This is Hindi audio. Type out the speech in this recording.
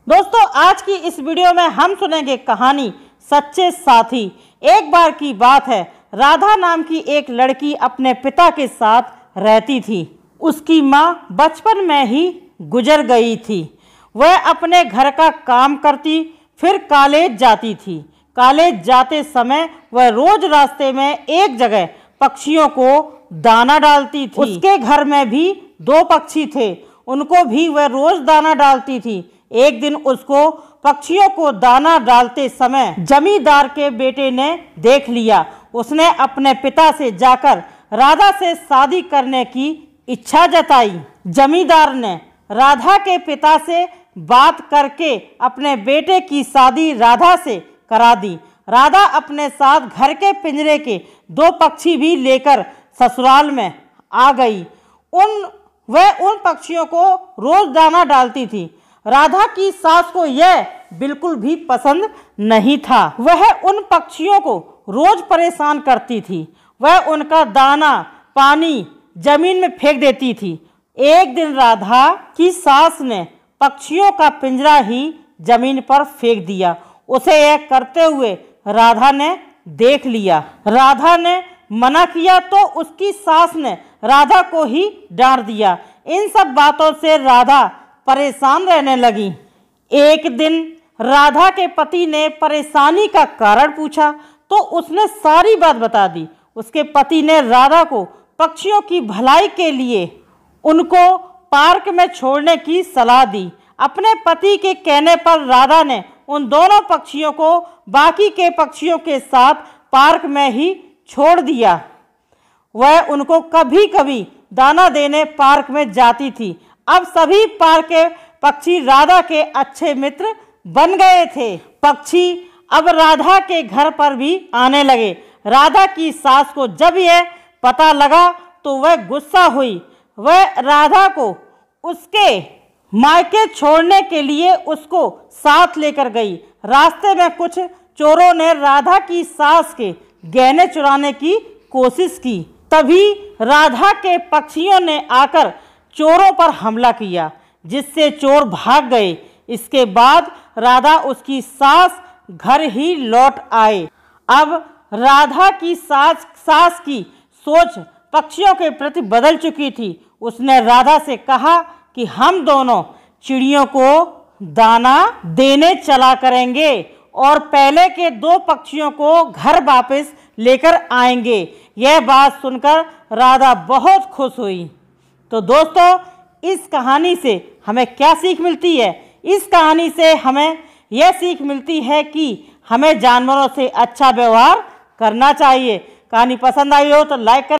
दोस्तों, आज की इस वीडियो में हम सुनेंगे कहानी सच्चे साथी। एक बार की बात है, राधा नाम की एक लड़की अपने पिता के साथ रहती थी। उसकी माँ बचपन में ही गुजर गई थी। वह अपने घर का काम करती, फिर कॉलेज जाती थी। कॉलेज जाते समय वह रोज रास्ते में एक जगह पक्षियों को दाना डालती थी। उसके घर में भी 2 पक्षी थे, उनको भी वह रोज दाना डालती थी। एक दिन उसको पक्षियों को दाना डालते समय जमींदार के बेटे ने देख लिया। उसने अपने पिता से जाकर राधा से शादी करने की इच्छा जताई। जमींदार ने राधा के पिता से बात करके अपने बेटे की शादी राधा से करा दी। राधा अपने साथ घर के पिंजरे के 2 पक्षी भी लेकर ससुराल में आ गई। वह उन पक्षियों को रोज दाना डालती थी। राधा की सास को यह बिल्कुल भी पसंद नहीं था। वह उन पक्षियों को रोज परेशान करती थी। वह उनका दाना पानी जमीन में फेंक देती थी। एक दिन राधा की सास ने पक्षियों का पिंजरा ही जमीन पर फेंक दिया। उसे यह करते हुए राधा ने देख लिया। राधा ने मना किया तो उसकी सास ने राधा को ही डांट दिया। इन सब बातों से राधा परेशान रहने लगी। एक दिन राधा के पति ने परेशानी का कारण पूछा तो उसने सारी बात बता दी। उसके पति ने राधा को पक्षियों की भलाई के लिए उनको पार्क में छोड़ने की सलाह दी। अपने पति के कहने पर राधा ने उन दोनों पक्षियों को बाकी के पक्षियों के साथ पार्क में ही छोड़ दिया। वह उनको कभी कभी दाना देने पार्क में जाती थी। अब सभी पार्क के पक्षी राधा के अच्छे मित्र बन गए थे। पक्षी अब राधा के घर पर भी आने लगे। राधा की सास को जब यह पता लगा तो वह गुस्सा हुई। वह राधा को उसके मायके छोड़ने के लिए उसको साथ लेकर गई। रास्ते में कुछ चोरों ने राधा की सास के गहने चुराने की कोशिश की। तभी राधा के पक्षियों ने आकर चोरों पर हमला किया, जिससे चोर भाग गए। इसके बाद राधा उसकी सास घर ही लौट आए। अब राधा की सास की सोच पक्षियों के प्रति बदल चुकी थी। उसने राधा से कहा कि हम दोनों चिड़ियों को दाना देने चला करेंगे और पहले के 2 पक्षियों को घर वापस लेकर आएंगे। यह बात सुनकर राधा बहुत खुश हुई। तो दोस्तों, इस कहानी से हमें क्या सीख मिलती है? इस कहानी से हमें यह सीख मिलती है कि हमें जानवरों से अच्छा व्यवहार करना चाहिए। कहानी पसंद आई हो तो लाइक करें।